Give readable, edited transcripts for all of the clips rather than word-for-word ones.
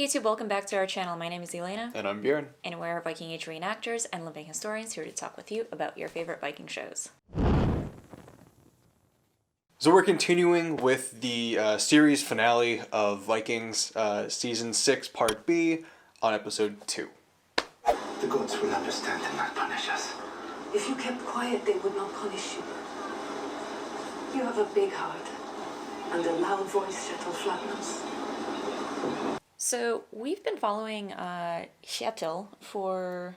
YouTube, welcome back to our channel. My name is Elena. And I'm Björn. And we're Viking Age reenactors and living historians here to talk with you about your favorite Viking shows. So we're continuing with the series finale of Vikings, Season 6, Part B, on Episode 2. The gods will understand and not punish us. If you kept quiet, they would not punish you. You have a big heart and a loud voice, Ketill Flatnose. So we've been following Ketill for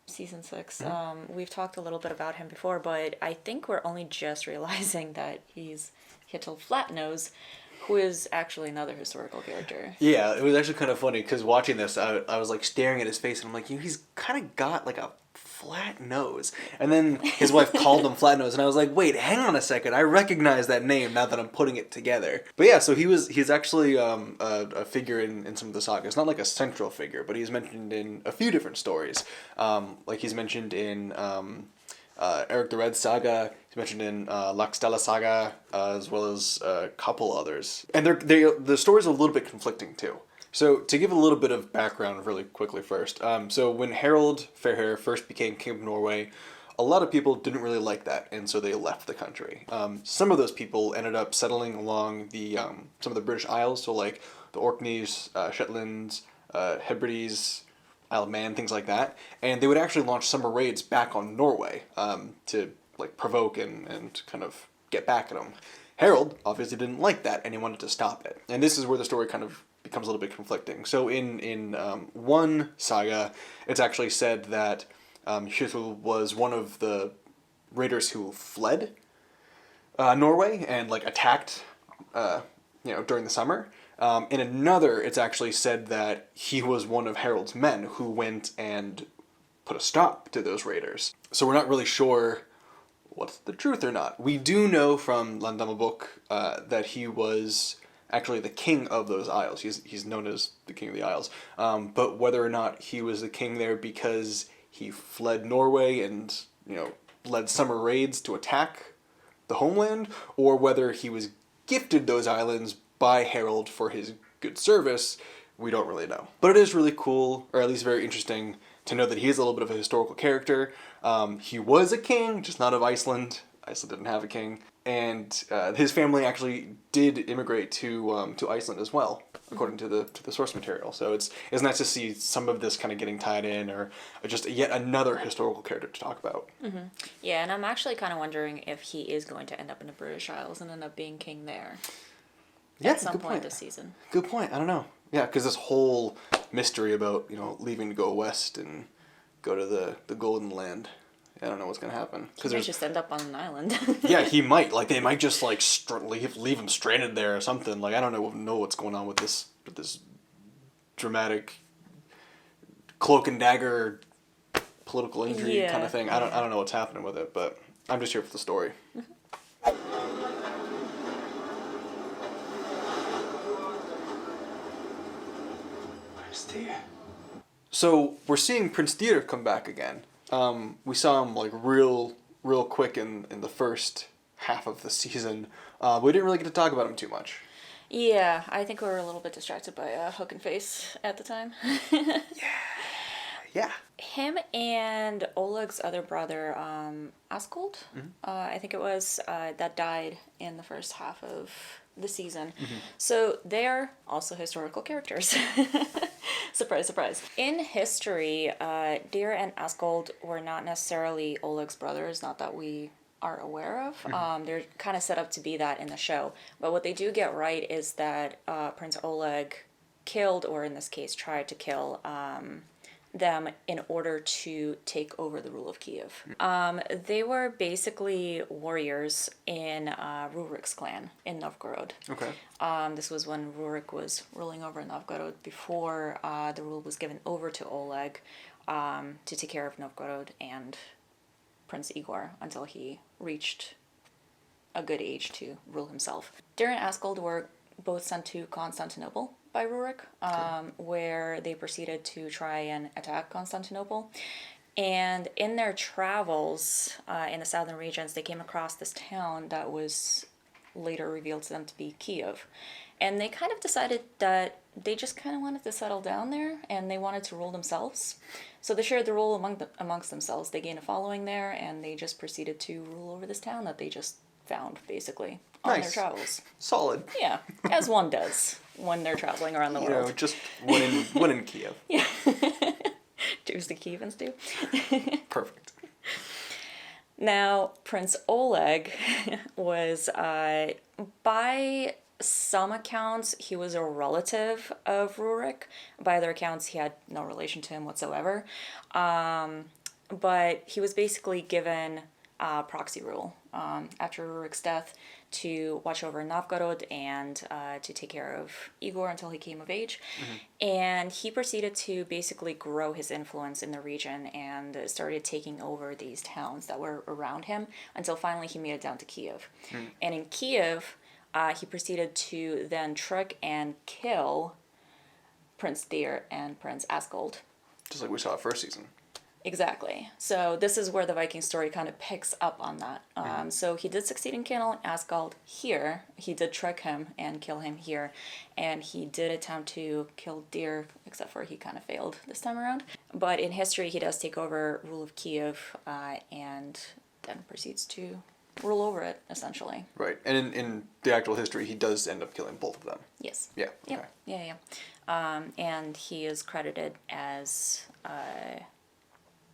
Season 6. We've talked a little bit about him before, but I think we're only just realizing that he's Ketill Flatnose, who is actually another historical character. Yeah, it was actually kind of funny, because watching this, I was like staring at his face, and I'm like, he's kind of got like a flat nose. And then his wife called him Flatnose, and I was like, wait, hang on a second, I recognize that name now that I'm putting it together. But yeah, so he's actually a figure in some of the sagas. Not like a central figure, but he's mentioned in a few different stories. Like he's mentioned in Eric the Red saga, he's mentioned in Laxdala saga, as well as a couple others. And the stories are a little bit conflicting too. So to give a little bit of background really quickly first, so when Harald Fairhair first became king of Norway, a lot of people didn't really like that, and so they left the country. Some of those people ended up settling along the some of the British Isles, so like the Orkneys, Shetlands, Hebrides, Isle of Man, things like that, and they would actually launch summer raids back on Norway to like provoke and kind of get back at them. Harald obviously didn't like that, and he wanted to stop it. And this is where the story kind of becomes a little bit conflicting. So in one saga, it's actually said that Ketill was one of the raiders who fled Norway and like attacked during the summer. In another, it's actually said that he was one of Harald's men who went and put a stop to those raiders. So we're not really sure what's the truth or not. We do know from Landamabok that he was actually the king of those isles. He's known as the king of the isles. But whether or not he was the king there because he fled Norway and led summer raids to attack the homeland, or whether he was gifted those islands by Harald for his good service, we don't really know. But it is really cool, or at least very interesting, to know that he is a little bit of a historical character. He was a king, just not of Iceland. Iceland didn't have a king. And his family actually did immigrate to Iceland as well, according to the source material. So it's nice to see some of this kind of getting tied in, or just yet another historical character to talk about. Mm-hmm. Yeah, and I'm actually kind of wondering if he is going to end up in the British Isles and end up being king there. Yeah, at some point this season. Good point. I don't know. Yeah, because this whole mystery about leaving to go west and go to the Golden Land. I don't know what's gonna happen. He might just end up on an island. Yeah, he might. Like they might just like leave him stranded there or something. Like I don't know what's going on with this dramatic cloak and dagger political intrigue kind of thing. I don't know what's happening with it, but I'm just here for the story. So we're seeing Prince Tyr come back again. We saw him like real quick in the first half of the season. We didn't really get to talk about him too much. Yeah, I think we were a little bit distracted by Hook and Face at the time. Yeah. Him and Oleg's other brother, Askold, I think it was, that died in the first half of the season. So they're also historical characters. Surprise, surprise. In history, Tyr and Askold were not necessarily Oleg's brothers, not that we are aware of. They're kind of set up to be that in the show. But what they do get right is that Prince Oleg killed, or in this case tried to kill, them in order to take over the rule of Kiev. They were basically warriors in Rurik's clan in Novgorod. Okay. This was when Rurik was ruling over Novgorod before the rule was given over to Oleg to take care of Novgorod and Prince Igor until he reached a good age to rule himself. Tyr and Askold were both sent to Constantinople by Rurik, where they proceeded to try and attack Constantinople. And in their travels in the southern regions, they came across this town that was later revealed to them to be Kiev. And they kind of decided that they just kind of wanted to settle down there and they wanted to rule themselves. So they shared the rule amongst themselves. They gained a following there and they just proceeded to rule over this town that they just found, basically, on their travels. Solid. Yeah, as one does when they're traveling around the world. Just one in Kiev. Yeah. Do's the Kievans do. Perfect. Now, Prince Oleg was, by some accounts, he was a relative of Rurik. By other accounts, he had no relation to him whatsoever. But he was basically given proxy rule after Rurik's death to watch over Novgorod and to take care of Igor until he came of age. And he proceeded to basically grow his influence in the region and started taking over these towns that were around him until finally he made it down to Kiev. And in Kiev, he proceeded to then trick and kill Prince Tyr and Prince Askold. Just like we saw first season. Exactly. So this is where the Viking story kind of picks up on that. So he did succeed in killing Askold here. He did trick him and kill him here. And he did attempt to kill Tyr, except for he kind of failed this time around. But in history, he does take over rule of Kiev and then proceeds to rule over it, essentially. Right. And in the actual history, he does end up killing both of them. Yes. Yeah. Okay. Yep. Yeah. And he is credited as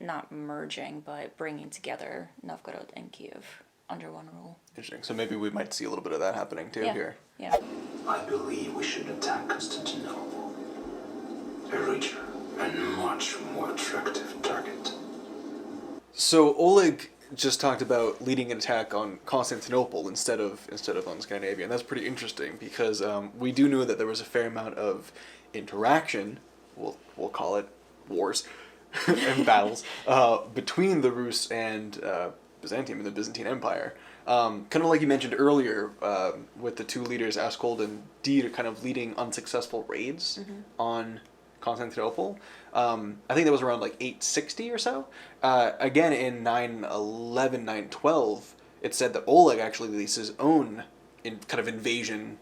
not merging, but bringing together Novgorod and Kiev under one rule. Interesting. So maybe we might see a little bit of that happening too here. Yeah. I believe we should attack Constantinople. A richer and much more attractive target. So Oleg just talked about leading an attack on Constantinople instead of on Scandinavia, and that's pretty interesting because we do know that there was a fair amount of interaction, we'll call it wars and battles between the Rus and Byzantium and the Byzantine Empire. Kind of like you mentioned earlier, with the two leaders Askold and Tyr kind of leading unsuccessful raids on Constantinople. I think that was around like 860 or so. Again, in 911, 912, it said that Oleg actually leads his own kind of invasion,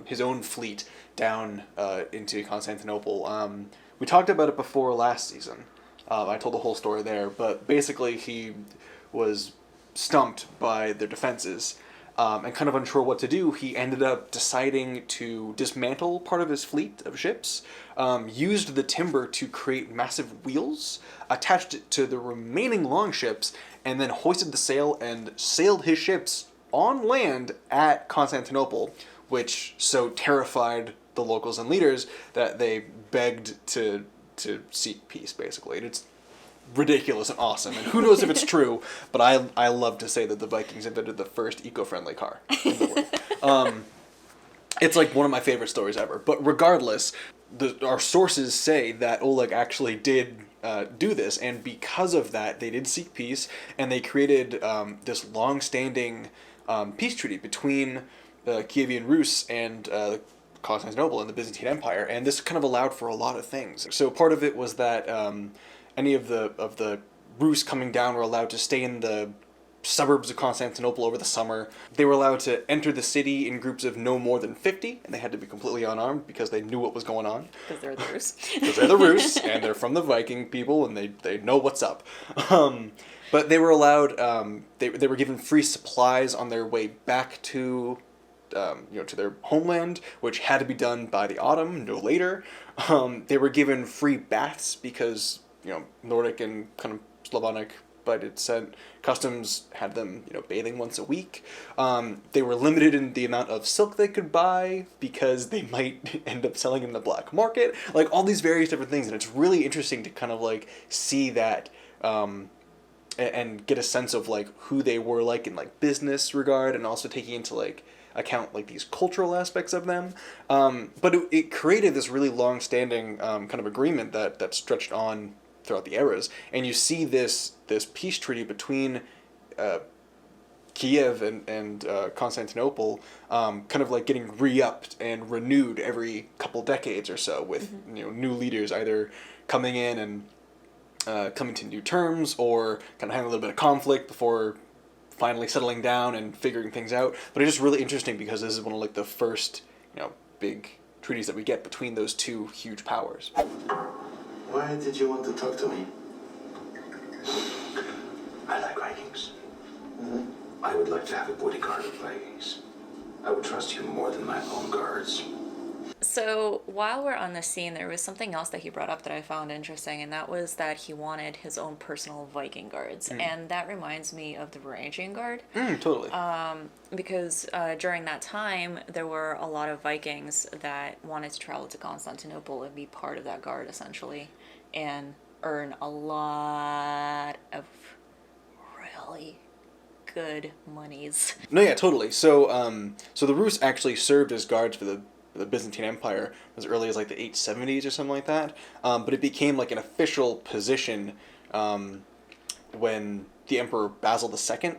his own fleet down into Constantinople. We talked about it before last season. I told the whole story there, but basically he was stumped by their defenses and kind of unsure what to do. He ended up deciding to dismantle part of his fleet of ships, used the timber to create massive wheels, attached it to the remaining longships, and then hoisted the sail and sailed his ships on land at Constantinople, which so terrified the locals and leaders that they begged to seek peace, basically. And it's ridiculous and awesome, and who knows if it's true, but I love to say that the Vikings invented the first eco-friendly car in the world. It's like one of my favorite stories ever. But regardless, our sources say that Oleg actually did do this, and because of that, they did seek peace, and they created this long-standing peace treaty between the Kievan Rus and Constantinople and the Byzantine Empire, and this kind of allowed for a lot of things. So part of it was that any of the Rus coming down were allowed to stay in the suburbs of Constantinople over the summer. They were allowed to enter the city in groups of no more than 50, and they had to be completely unarmed because they knew what was going on. Because they're the Rus. Because they're the Rus, and they're from the Viking people, and they know what's up. But they were allowed, they were given free supplies on their way back to to their homeland, which had to be done by the autumn, no later. They were given free baths because, Nordic and kind of Slavonic, but it said customs had them, bathing once a week. They were limited in the amount of silk they could buy because they might end up selling in the black market. Like all these various different things, and it's really interesting to kind of like see that and get a sense of like who they were like in like business regard, and also taking into like account like these cultural aspects of them. But it created this really long-standing kind of agreement that stretched on throughout the eras, and you see this peace treaty between Kiev and Constantinople kind of like getting re-upped and renewed every couple decades or so with new leaders either coming in and coming to new terms or kind of having a little bit of conflict before finally settling down and figuring things out. But it's just really interesting because this is one of like the first big treaties that we get between those two huge powers. Why did you want to talk to me? I like Vikings. I would like to have a bodyguard of Vikings. I would trust you more than my own guards. So while we're on the scene, there was something else that he brought up that I found interesting, and that was that he wanted his own personal Viking guards. And that reminds me of the Varangian Guard. Totally. Because during that time, there were a lot of Vikings that wanted to travel to Constantinople and be part of that guard, essentially, and earn a lot of really good monies. No, yeah, totally. So, so the Rus actually served as guards for the Byzantine Empire as early as like the 870s or something like that. But it became like an official position when the Emperor Basil II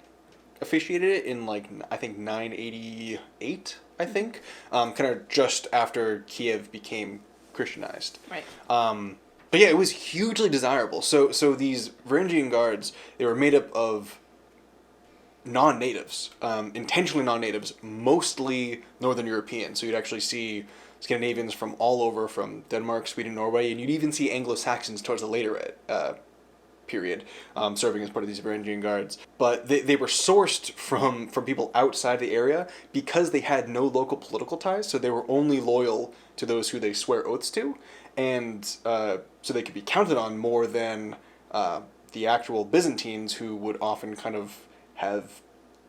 officiated it in like, I think 988, I think, kind of just after Kiev became Christianized. Right. But yeah, it was hugely desirable. So these Varangian Guards, they were made up of non-natives, intentionally non-natives, mostly Northern European. So you'd actually see Scandinavians from all over, from Denmark, Sweden, Norway, and you'd even see Anglo-Saxons towards the later period, serving as part of these Varangian Guards. But they were sourced from people outside the area because they had no local political ties, so they were only loyal to those who they swear oaths to, and so they could be counted on more than the actual Byzantines, who would often kind of have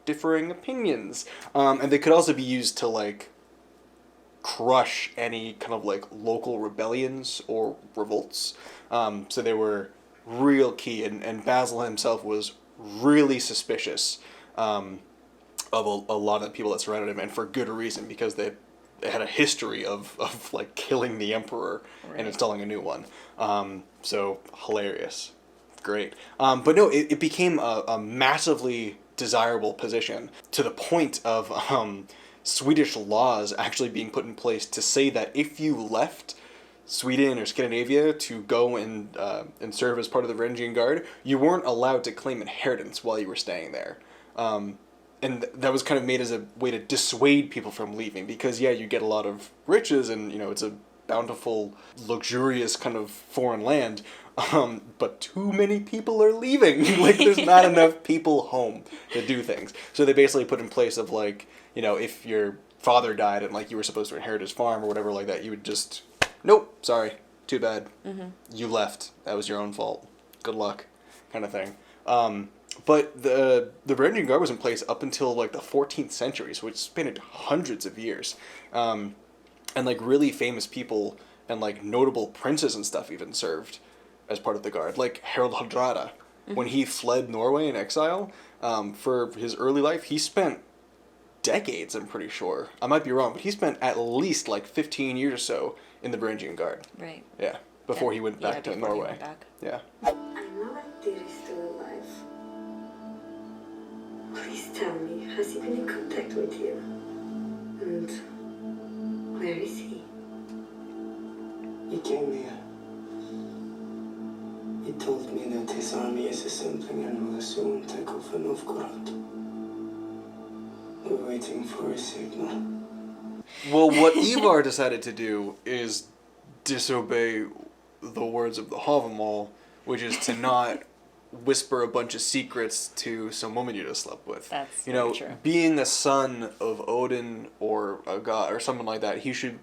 differing opinions. And they could also be used to, like, crush any kind of, like, local rebellions or revolts. So they were real key, and Basil himself was really suspicious of a lot of the people that surrounded him, and for good reason, because they had a history of like, killing the emperor and installing a new one. So, hilarious. Great. But no, it became a massively desirable position, to the point of Swedish laws actually being put in place to say that if you left Sweden or Scandinavia to go and serve as part of the Varangian Guard, you weren't allowed to claim inheritance while you were staying there. And that was kind of made as a way to dissuade people from leaving, because yeah, you get a lot of riches, and you know, it's a bountiful, luxurious kind of foreign land, but too many people are leaving. Like, there's not enough people home to do things. So they basically put in place of, like, you know, if your father died and like you were supposed to inherit his farm or whatever like that, you would just, nope, sorry, too bad. You left. That was your own fault. Good luck, kind of thing. But the Varangian Guard was in place up until like the 14th century, so it spanned hundreds of years. And like really famous people and like notable princes and stuff even served as part of the Guard. Like Harald Hardrada, when he fled Norway in exile, for his early life, he spent decades, I'm pretty sure. I might be wrong, but he spent at least like 15 years or so in the Varangian Guard. Right. Yeah, before he went back to Norway. Yeah. I know that Tyr is still alive. Please tell me, has he been in contact with you? And where is he? He came here. He told me that his army is assembling and will soon take over Novgorod. We're waiting for a signal. Well, what Ivar decided to do is disobey the words of the Hávamál, which is to not whisper a bunch of secrets to some woman you just slept with. That's you know, very true. Being a son of Odin or a god or someone like that, he should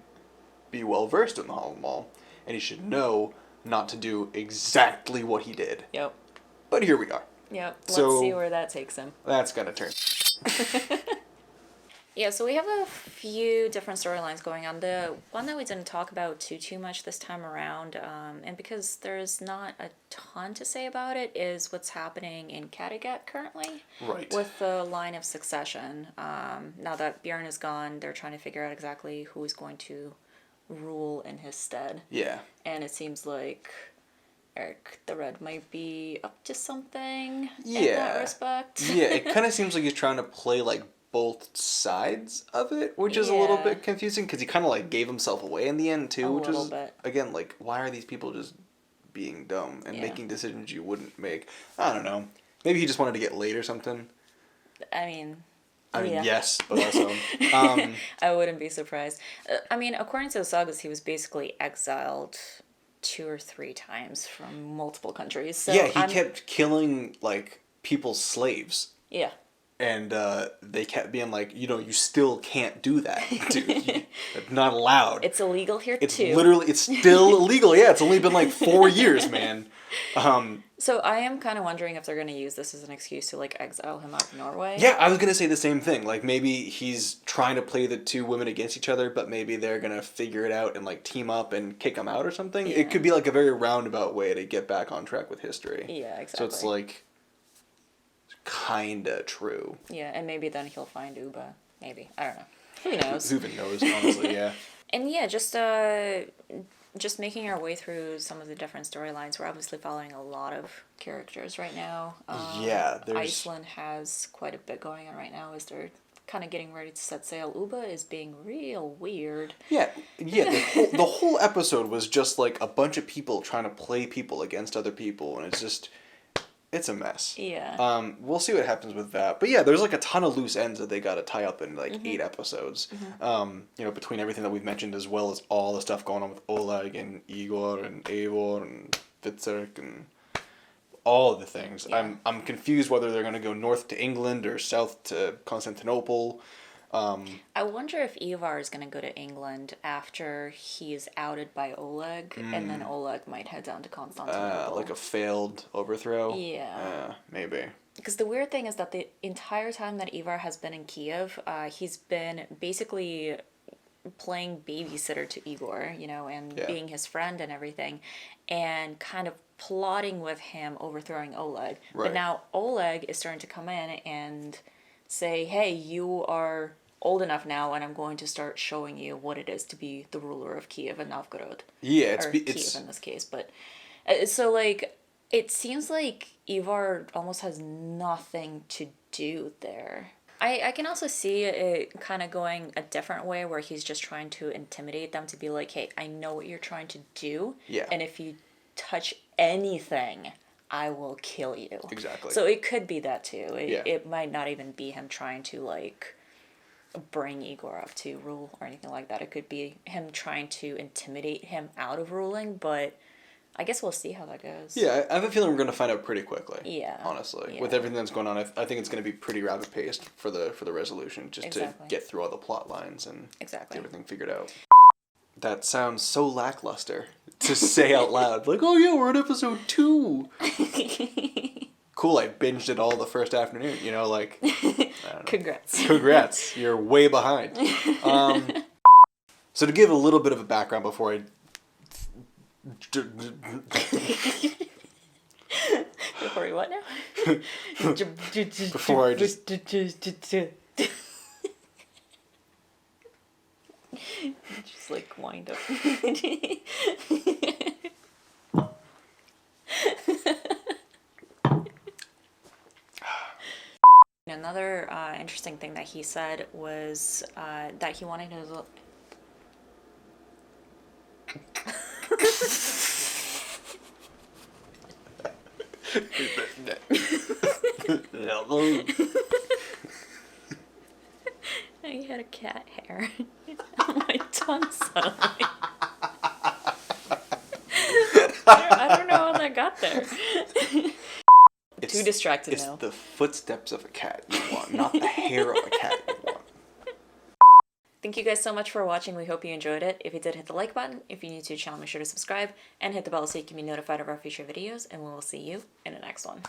be well versed in the Hávamál, and he should know not to do exactly what he did. Yep. But here we are. Yep. Let's So- see where that takes him. That's gonna turn. Yeah, so we have a few different storylines going on. The one that we didn't talk about too much this time around, and because there's not a ton to say about it, is what's happening in Kattegat currently. Right. With the line of succession. Now that Bjorn is gone, they're trying to figure out exactly who is going to rule in his stead. Yeah. And it seems like Eric the Red might be up to something in Yeah. that respect. Yeah, it kind of seems like he's trying to play like both sides of it, which is a little Yeah. bit confusing because he kind of like gave himself away in the end too, A which little is bit. again like, why are these people just being dumb and Yeah. making decisions you wouldn't make? I don't know. Maybe he just wanted to get laid or something. I mean, I mean, Yeah. yes, but also, I wouldn't be surprised. I mean, according to the sagas, he was basically exiled 2 or 3 times from multiple countries. So yeah, he kept killing like people's slaves. Yeah. And they kept being like, you still can't do that, dude. It's not allowed. It's illegal here It's too. it's still illegal. Yeah, it's only been like 4 years, man. So I am kind of wondering if they're going to use this as an excuse to like exile him out of Norway. Yeah, I was gonna say the same thing. Like maybe he's trying to play the 2 women against each other, but maybe they're gonna figure it out and like team up and kick him out or something. Yeah. It could be like a very roundabout way to get back on track with history. Yeah, exactly. So it's like kinda true. Yeah, and maybe then he'll find Uba. Maybe. I don't know. Who knows? Who even knows, honestly, yeah. And yeah, just making our way through some of the different storylines. We're obviously following a lot of characters right now. Yeah, there's... Iceland has quite a bit going on right now as they're kind of getting ready to set sail. Uba is being real weird. Yeah. The whole episode was just like a bunch of people trying to play people against other people, and it's a mess. Yeah. We'll see what happens with that. But yeah, there's like a ton of loose ends that they got to tie up in like 8 episodes. Between everything that we've mentioned as well as all the stuff going on with Oleg and Igor and Eivor and Fitzurk and all of the things. Yeah. I'm confused whether they're going to go north to England or south to Constantinople. I wonder if Ivar is going to go to England after he is outed by Oleg, and then Oleg might head down to Constantinople. Like a failed overthrow. Yeah. Maybe. Because the weird thing is that the entire time that Ivar has been in Kiev, he's been basically playing babysitter to Igor, and being his friend and everything, and kind of plotting with him overthrowing Oleg. Right. But now Oleg is starting to come in and say, hey, you are old enough now, and I'm going to start showing you what it is to be the ruler of Kiev and Novgorod. Yeah, Kiev in this case. But so like it seems like Ivar almost has nothing to do there. I can also see it kind of going a different way where he's just trying to intimidate them to be like, hey, I know what you're trying to do. Yeah. And if you touch anything, I will kill you. Exactly. So it could be that too. Yeah. It might not even be him trying to like bring Igor up to rule or anything like that. It could be him trying to intimidate him out of ruling, but I guess we'll see how that goes. Yeah, I have a feeling we're going to find out pretty quickly. Yeah. Honestly. Yeah. With everything that's going on, I think it's going to be pretty rapid paced for the resolution, just Exactly. to get through all the plot lines and Exactly. get everything figured out. That sounds so lackluster to say out loud. Like, oh yeah, we're at episode 2. Cool, I binged it all the first afternoon, I don't know. Congrats. Congrats, you're way behind. So to give a little bit of a background before I... Before we what now? Before I just... Just like wind up. Another interesting thing that he said was that he wanted to... I had a cat hair on my tongue suddenly. I don't know how that got there. Too distracted now. It's the footsteps of a cat you want, not the hair of a cat you want. Thank you guys so much for watching. We hope you enjoyed it. If you did, hit the like button. If you're new to the channel, make sure to subscribe and hit the bell so you can be notified of our future videos. And we will see you in the next one.